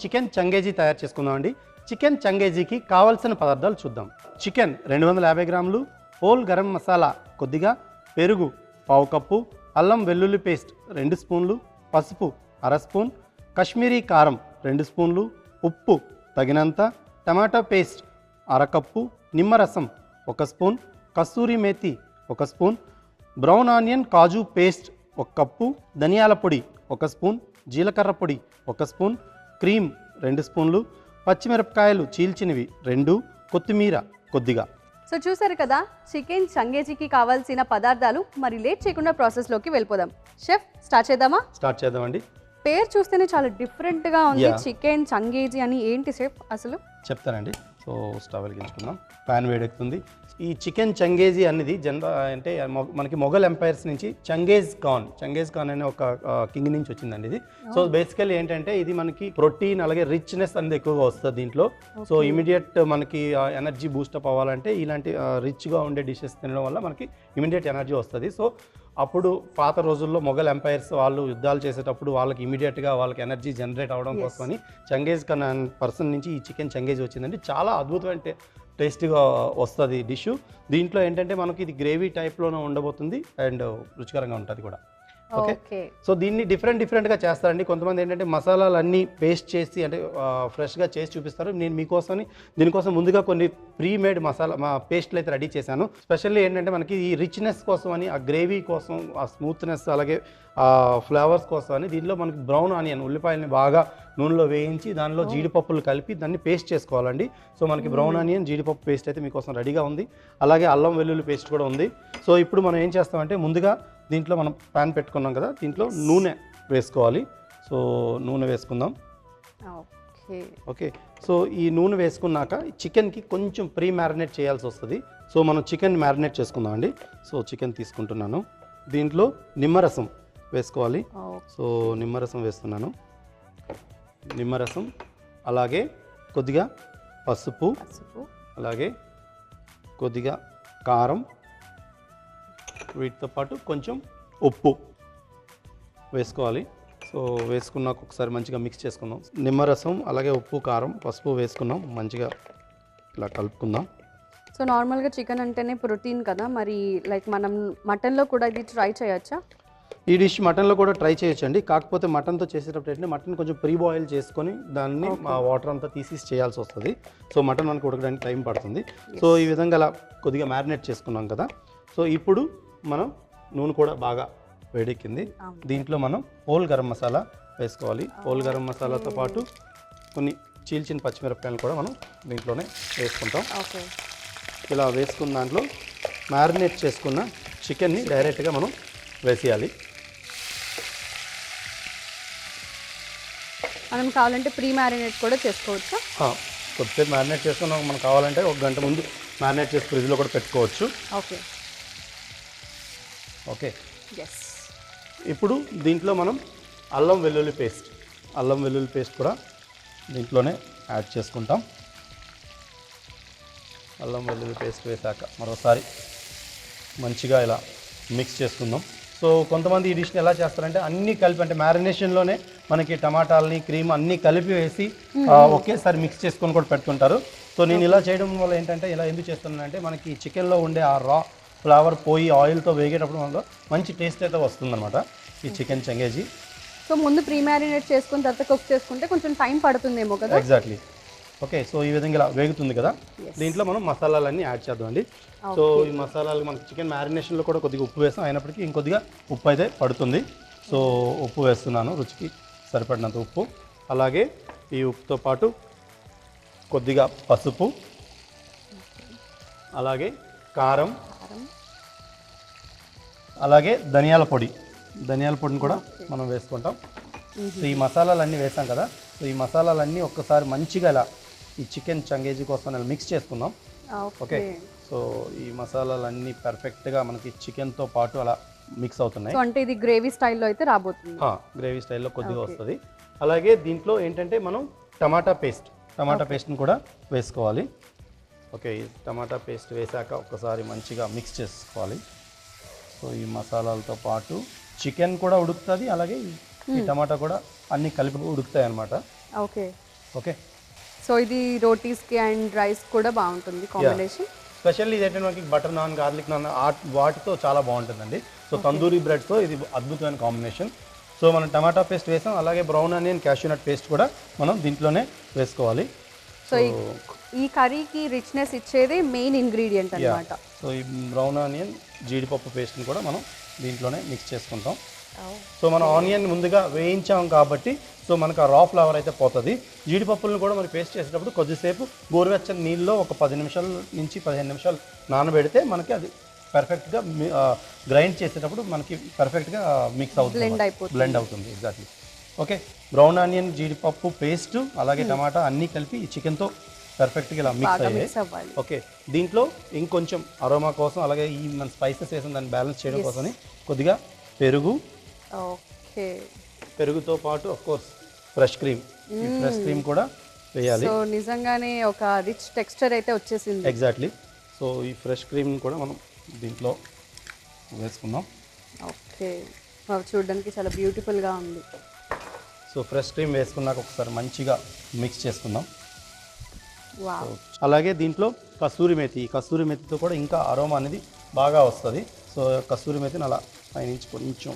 Chicken changezi తయారు చేసుకుందాం అండి. చికెన్ చంగేజీకి కావాల్సిన పదార్థాలు చూద్దాం. చికెన్ 250 గ్రాములు, హోల్ గరం మసాలా కొద్దిగా, పెరుగు పావు కప్పు, అల్లం వెల్లుల్లి పేస్ట్ 2 స్పూన్లు, పసుపు 1/2 స్పూన్, కాశ్మీరీ కారం 2 స్పూన్లు, ఉప్పు తగినంత, టమాటా పేస్ట్ 1/2 కప్పు, నిమ్మరసం 1 స్పూన్, కస్తూరి మేతి 1 స్పూన్, బ్రౌన్ ఆనియన్ కాజు పేస్ట్ 1 కప్పు, ధనియాల పొడి 1 స్పూన్, జీలకర్ర పొడి 1 స్పూన్, క్రీమ్ 2 స్పూన్లు, పచ్చిమిరపకాయలు చీల్చినవి 2, కొత్తిమీర కొద్దిగా. సో చూసారు కదా చికెన్ చంగేజీకి కావాల్సిన పదార్థాలు. మరి లేట్ చేయకుండా ప్రాసెస్లోకి వెళ్ళిపోదాం. షెఫ్ స్టార్ట్ చేద్దామా? స్టార్ట్ చేద్దామండి. పేరు చూస్తేనే చాలా డిఫరెంట్గా ఉంది. చికెన్ చంగేజీ అని ఏంటి షెఫ్ అసలు? చెప్తానండి. సో స్టవ్ వెలిగించుకుందాం. ప్యాన్ వేడెక్కుతుంది. ఈ చికెన్ చంగేజీ అనేది అంటే మనకి మొఘల్ ఎంపైర్స్ నుంచి చంగేజ్ ఖాన్ అనే ఒక కింగ్ నుంచి వచ్చిందండి ఇది. సో బేసికల్లీ ఏంటంటే ఇది మనకి ప్రోటీన్ అలాగే రిచ్నెస్ అనేది ఎక్కువగా వస్తుంది దీంట్లో. సో ఇమీడియట్ మనకి ఎనర్జీ బూస్టప్ అవ్వాలంటే ఇలాంటి రిచ్గా ఉండే డిషెస్ తినడం వల్ల మనకి ఇమీడియట్ ఎనర్జీ వస్తుంది. సో అప్పుడు పాత రోజుల్లో మొఘల్ ఎంపైర్స్ వాళ్ళు యుద్ధాలు చేసేటప్పుడు వాళ్ళకి ఇమీడియట్గా వాళ్ళకి ఎనర్జీ జనరేట్ అవ్వడం కోసమని చంగేజ్ ఖాన్ అనే పర్సన్ నుంచి ఈ చికెన్ చంగేజ్ వచ్చిందండి. చాలా అద్భుతమైన టేస్టీగా వస్తుంది డిష్. దీంట్లో ఏంటంటే మనకి ఇది గ్రేవీ టైప్లోనే ఉండబోతుంది అండ్ రుచికరంగా ఉంటుంది కూడా. ఓకే. సో దీన్ని డిఫరెంట్గా చేస్తారండి. కొంతమంది ఏంటంటే మసాలాలు అన్నీ పేస్ట్ చేసి అంటే ఫ్రెష్గా చేసి చూపిస్తారు. నేను దీనికోసం ముందుగా కొన్ని ప్రీమేడ్ పేస్ట్లు అయితే రెడీ చేశాను. స్పెషల్లీ ఏంటంటే మనకి ఈ రిచ్నెస్ కోసం అని, ఆ గ్రేవీ కోసం, ఆ స్మూత్నెస్ అలాగే ఫ్లేవర్స్ కోసం అని దీనిలో మనకి బ్రౌన్ ఆనియన్ ఉల్లిపాయలని బాగా నూనెలో వేయించి దానిలో జీడిపప్పులు కలిపి దాన్ని పేస్ట్ చేసుకోవాలండి. సో మనకి బ్రౌన్ ఆనియన్ జీడిపప్పు పేస్ట్ అయితే మీకోసం రెడీగా ఉంది. అలాగే అల్లం వెల్లుల్లి పేస్ట్ కూడా ఉంది. సో ఇప్పుడు మనం ఏం చేస్తామంటే ముందుగా దీంట్లో మనం ప్యాన్ పెట్టుకున్నాం కదా, దీంట్లో నూనె వేసుకోవాలి. సో నూనె వేసుకుందాం. ఓకే. సో ఈ నూనె వేసుకున్నాక చికెన్కి కొంచెం ప్రీ మ్యారినేట్ చేయాల్సి వస్తుంది. సో మనం చికెన్ మ్యారినేట్ చేసుకుందాం అండి. సో చికెన్ తీసుకుంటున్నాను. దీంట్లో నిమ్మరసం వేసుకోవాలి. సో నిమ్మరసం వేస్తున్నాను. నిమ్మరసం అలాగే కొద్దిగా పసుపు, అలాగే కొద్దిగా కారం, వీటితో పాటు కొంచెం ఉప్పు వేసుకోవాలి. సో వేసుకున్నాక ఒకసారి మంచిగా మిక్స్ చేసుకుందాం. నిమ్మరసం అలాగే ఉప్పు, కారం, పసుపు వేసుకున్నాం. మంచిగా ఇలా కలుపుకుందాం. సో నార్మల్గా చికెన్ అంటేనే ప్రోటీన్ కదా, మరి లైక్ మనం మటన్లో కూడా ఇది ట్రై చేయొచ్చా? ఈ డిష్ మటన్లో కూడా ట్రై చేయొచ్చండి. కాకపోతే మటన్తో చేసేటప్పుడు ఏంటంటే మటన్ కొంచెం ప్రీ బాయిల్ చేసుకొని దాన్ని వాటర్ అంతా తీసేసి చేయాల్సి వస్తుంది. సో మటన్ మనకు ఉడకడానికి టైం పడుతుంది. సో ఈ విధంగా అలా కొద్దిగా మ్యారినేట్ చేసుకున్నాం కదా. సో ఇప్పుడు మనం నూనె కూడా బాగా వేడెక్కింది. దీంట్లో మనం హోల్ గరం మసాలా వేసుకోవాలి. హోల్ గరం మసాలాతో పాటు కొన్ని చీల్చిన పచ్చిమిరపకాయలు కూడా మనం దీంట్లోనే వేసుకుంటాం. ఇలా వేసుకున్న దాంట్లో మ్యారినేట్ చేసుకున్న చికెన్ని డైరెక్ట్గా మనం వేసేయాలి. మనం కావాలంటే ప్రీ మ్యారినేట్ కూడా చేసుకోవచ్చు. కొద్దిసేపు మ్యారినేట్ చేసుకున్నాం. మనం కావాలంటే 1 గంట ముందు మ్యారినేట్ చేసి ఫ్రిడ్జ్లో కూడా పెట్టుకోవచ్చు. ఓకే. ఇప్పుడు దీంట్లో మనం అల్లం వెల్లుల్లి పేస్ట్ కూడా దీంట్లోనే యాడ్ చేసుకుంటాం. అల్లం వెల్లుల్లి పేస్ట్ వేసాక మరోసారి మంచిగా ఇలా మిక్స్ చేసుకుందాం. సో కొంతమంది ఈ డిష్ని ఎలా చేస్తారంటే అన్నీ కలిపి, అంటే మ్యారినేషన్లోనే మనకి టమాటాలని క్రీమ్ అన్నీ కలిపి వేసి ఒకేసారి మిక్స్ చేసుకొని కూడా పెట్టుకుంటారు. సో నేను ఇలా చేయడం వల్ల ఏంటంటే ఇలా ఎందుకు చేస్తున్నానంటే మనకి చికెన్లో ఉండే ఆ రా ఫ్లేవర్ పోయి ఆయిల్తో వేగేటప్పుడు మనలో మంచి టేస్ట్ అయితే వస్తుందన్నమాట ఈ చికెన్ చంగేజీ. సో ముందు ప్రీ మ్యారినేట్ చేసుకున్న తర్వాత కుక్ చేసుకుంటే కొంచెం టైం పడుతుందేమో కదా. ఎగ్జాక్ట్లీ. ఓకే. సో ఈ విధంగా ఇలా వేగుతుంది కదా, దీంట్లో మనం మసాలాలన్నీ యాడ్ చేద్దామండి. సో ఈ మసాలాలు మనకి చికెన్ మ్యారినేషన్లో కూడా కొద్దిగా ఉప్పు వేస్తాం, అయినప్పటికీ ఇంకొద్దిగా ఉప్పు అయితే పడుతుంది. సో ఉప్పు వేస్తున్నాను, రుచికి సరిపడినంత ఉప్పు. అలాగే ఈ ఉప్పుతో పాటు కొద్దిగా పసుపు, అలాగే కారం, అలాగే ధనియాల పొడిని కూడా మనం వేసుకుంటాం. సో ఈ మసాలాలన్నీ వేసాం కదా. సో ఈ మసాలాలన్నీ ఒక్కసారి మంచిగా ఇలా ఈ చికెన్ చంగేజీ కోసం మిక్స్ చేసుకుందాం. ఓకే. సో ఈ మసాలాలన్నీ పర్ఫెక్ట్గా మనకి చికెన్తో పాటు అలా మిక్స్ అవుతున్నాయి. అంటే ఇది గ్రేవీ స్టైల్లో అయితే రాబోతుంది. గ్రేవీ స్టైల్లో కొద్దిగా వస్తుంది. అలాగే దీంట్లో ఏంటంటే మనం టమాటా పేస్ట్ని కూడా వేసుకోవాలి. ఓకే. ఈ టమాటా పేస్ట్ వేసాక ఒకసారి మంచిగా మిక్స్ చేసుకోవాలి. సో ఈ మసాలాలతో పాటు చికెన్ కూడా ఉడుకుతుంది, అలాగే ఈ టమాటా కూడా అన్నీ కలిపి ఉడుకుతాయి అన్నమాట. ఓకే. ఓకే. సో ఇది రోటీస్కి అండ్ రైస్ కూడా బాగుంటుంది కాంబినేషన్. స్పెషల్లీ ఇది ఏంటంటే మనకి బటర్ నాన్, గార్లిక్ నాన్ వాటితో చాలా బాగుంటుందండి. సో తందూరి బ్రెడ్తో ఇది అద్భుతమైన కాంబినేషన్. సో మనం టమాటా పేస్ట్ వేసాం, అలాగే బ్రౌన్ ఆనియన్ క్యాష్యూనట్ పేస్ట్ కూడా మనం దీంట్లోనే వేసుకోవాలి. సో ఈ కర్రీకి రిచ్నెస్ ఇచ్చేది మెయిన్ ఇంగ్రీడియంట్ అన్నమాట. సో ఈ బ్రౌన్ ఆనియన్ జీడిపప్పు పేస్ట్ని కూడా మనం దీంట్లోనే మిక్స్ చేసుకుంటాం. సో మనం ఆనియన్ ముందుగా వేయించాం కాబట్టి సో మనకు ఆ రా ఫ్లేవర్ అయితే పోతుంది. జీడిపప్పులను కూడా మనం పేస్ట్ చేసేటప్పుడు కొద్దిసేపు గోరువెచ్చని నీళ్ళలో ఒక 10 నిమిషాల నుంచి 15 నిమిషాలు నానబెడితే మనకి అది పర్ఫెక్ట్గా గ్రైండ్ చేసేటప్పుడు మనకి పర్ఫెక్ట్గా మిక్స్ అవుతుంది, బ్లెండ్ అవుతుంది. ఎగ్జాక్ట్లీ. ఓకే. బ్రౌన్ ఆనియన్, జీడిపప్పు పేస్ట్, అలాగే టమాటా అన్నీ కలిపి ఈ చికెన్తో పర్ఫెక్ట్గా ఇలా మిక్స్ అయ్యాయి. ఓకే. దీంట్లో ఇంకొంచెం అరోమా కోసం, అలాగే ఈ మన స్పైసెస్ వేసిన దాన్ని బ్యాలెన్స్ చేయడం కోసమని కొద్దిగా పెరుగు, ఓకే, పెరుగుతో పాటు ఆఫ్ కోర్స్ ఫ్రెష్ క్రీమ్, ఈ ఫ్రెష్ క్రీమ్ కూడా వేయాలి. సో నిజంగానే ఒక రిచ్ టెక్స్చర్ అయితే వచ్చేసింది. ఎగ్జాక్ట్లీ. సో ఈ ఫ్రెష్ క్రీమ్ కూడా మనం దీంట్లో వేసుకుందాం. ఓకే. చూడడానికి చాలా బ్యూటిఫుల్గా ఉంది. సో ఫ్రెష్ క్రీమ్ వేసుకున్నాక ఒకసారి మంచిగా మిక్స్ చేసుకుందాం. వావ్. అలాగే దీంట్లో కస్తూరి మేతి, ఈ కస్తూరి మేతితో కూడా ఇంకా అరోమా అనేది బాగా వస్తుంది. సో కస్తూరి మేతిని అలా పైనుంచి కొంచెం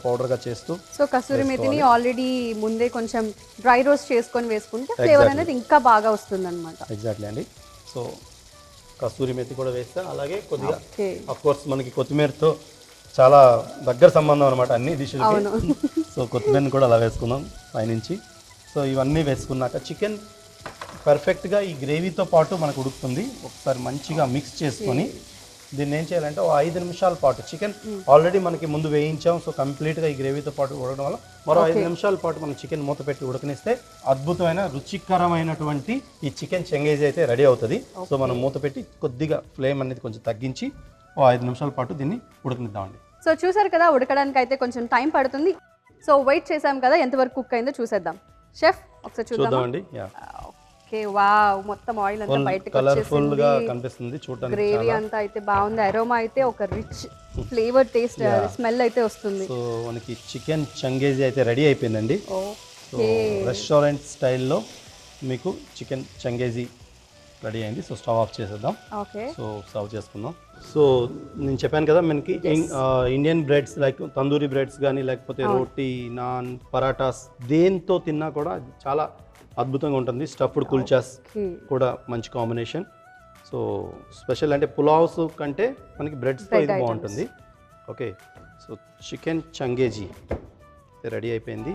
పౌడర్గా చేస్తూ, సో కస్తూరి మేతిని ఆల్రెడీ ముందే కొంచెం డ్రై రోస్ట్ చేసుకొని వేసుకుంటే ఫ్లేవర్ అనేది ఇంకా బాగా వస్తుంది అనమాట. ఎగ్జాక్ట్లీ అండి. సో కస్తూరి మేతి కూడా వేస్తే, అలాగే కొద్దిగా ఆఫ్ కోర్స్ మనకి కొత్తిమీరతో చాలా దగ్గర సంబంధం అనమాట అన్ని డిష్లకి. సో కొత్తిమీరని కూడా అలా వేసుకుందాం పైనుంచి. సో ఇవన్నీ వేసుకున్నాక చికెన్ పర్ఫెక్ట్గా ఈ గ్రేవీతో పాటు మనకు ఉడుకుతుంది. ఒకసారి మంచిగా మిక్స్ చేసుకొని దీన్ని ఏం చేయాలంటే ఓ 5 నిమిషాల పాటు, చికెన్ ఆల్రెడీ మనకి ముందు వేయించాం, సో కంప్లీట్గా ఈ గ్రేవీతో పాటు ఉడకడం వల్ల మరో 5 నిమిషాల పాటు మనం చికెన్ మూత పెట్టి ఉడకనిస్తే అద్భుతమైన రుచికరమైనటువంటి ఈ చికెన్ చెంగేజీ అయితే రెడీ అవుతుంది. సో మనం మూత పెట్టి కొద్దిగా ఫ్లేమ్ అనేది కొంచెం తగ్గించి ఓ 5 నిమిషాల పాటు దీన్ని ఉడకనిద్దామండి. సో చూసారు కదా, ఉడకడానికి అయితే కొంచెం టైం పడుతుంది. సో వెయిట్ చేసాం కదా, ఎంతవరకు కుక్ అయిందో చూసేద్దాం. షెఫ్ ఒకసారి చూద్దామండి. ఓకే. వావ్, మొత్తం ఆయిల్ అంతా బయటకు కలర్ఫుల్ గా కనిపిస్తుంది చూడడానికి. గ్రేవీ అంతా అయితే బాగుంది. అరోమా అయితే ఒక రిచ్ ఫ్లేవర్, టేస్ట్, స్మెల్ అయితే వస్తుంది. సో మనకి చికెన్ చంగేజీ అయితే రెడీ అయిపోయిందండి. సో రెస్టారెంట్ స్టైల్లో మీకు చికెన్ చంగేజీ రెడీ అయింది. సో స్టవ్ ఆఫ్ చేసేద్దాం. ఓకే. సో సర్వ్ చేసుకుందాం. సో నేను చెప్పాను కదా, మనకి Indian breads like tandoori breads కానీ, లేకపోతే రోటీ, నాన్, పరాటాస్ దేంతో తిన్నా కూడా చాలా అద్భుతంగా ఉంటుంది. స్టఫ్డ్ కుల్చాస్ కూడా మంచి కాంబినేషన్. సో స్పెషల్ అంటే పులావ్స్ కంటే మనకి బ్రెడ్స్తో ఇది బాగుంటుంది. Okay. So chicken changezi ready అయిపోయింది.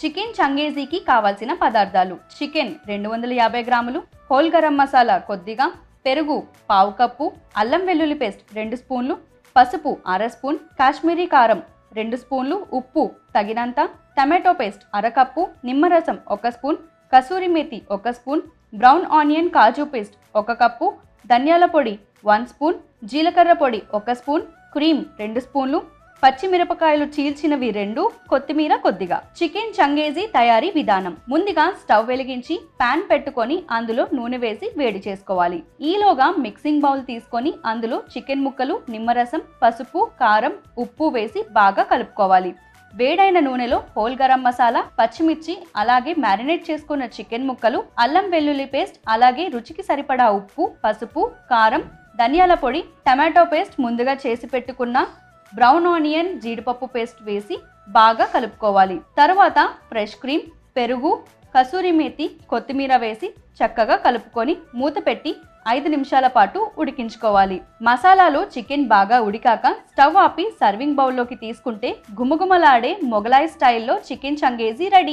చికెన్ చంగేజీకి కావాల్సిన పదార్థాలు: చికెన్ 250 గ్రాములు, హోల్ గరం మసాలా కొద్దిగా, పెరుగు పావు కప్పు, అల్లం వెల్లుల్లి పేస్ట్ 2 స్పూన్లు, పసుపు అర స్పూన్, కాశ్మీరీ కారం 2 స్పూన్లు, ఉప్పు తగినంత, టమాటో పేస్ట్ అరకప్పు, నిమ్మరసం 1 spoon, kasuri methi 1 spoon, brown onion కాజు పేస్ట్ 1 కప్పు, ధనియాల పొడి 1 స్పూన్, జీలకర్ర పొడి 1 స్పూన్, క్రీమ్ 2 స్పూన్లు, పచ్చిమిరపకాయలు చీల్చినవి 2, కొత్తిమీర కొద్దిగా. చికెన్ చంగేజీ తయారీ విధానం: ముందుగా స్టవ్ వెలిగించి పాన్ పెట్టుకొని అందులో నూనె వేసి వేడి చేసుకోవాలి. ఈలోగా మిక్సింగ్ బౌల్ తీసుకొని అందులో చికెన్ ముక్కలు, నిమ్మరసం, పసుపు, కారం, ఉప్పు వేసి బాగా కలుపుకోవాలి. వేడైన నూనెలో హోల్ గరం మసాలా, పచ్చిమిర్చి, అలాగే మ్యారినేట్ చేసుకున్న చికెన్ ముక్కలు, అల్లం వెల్లుల్లి పేస్ట్, అలాగే రుచికి సరిపడా ఉప్పు, పసుపు, కారం, ధనియాల పొడి, టమాటో పేస్ట్, ముందుగా చేసి పెట్టుకున్న బ్రౌన్ ఆనియన్, జీడిపప్పు పేస్ట్ వేసి బాగా కలుపుకోవాలి. తరువాత ఫ్రెష్ క్రీమ్, పెరుగు, కసూరి మేతి, కొత్తిమీర వేసి చక్కగా కలుపుకొని మూత పెట్టి 5 నిమిషాల పాటు ఉడికించుకోవాలి. మసాలాలో చికెన్ బాగా ఉడికాక స్టవ్ ఆపి సర్వింగ్ బౌల్లోకి తీసుకుంటే గుమగుమలాడే మొగలాయి స్టైల్లో చికెన్ చంగేజీ రెడీ.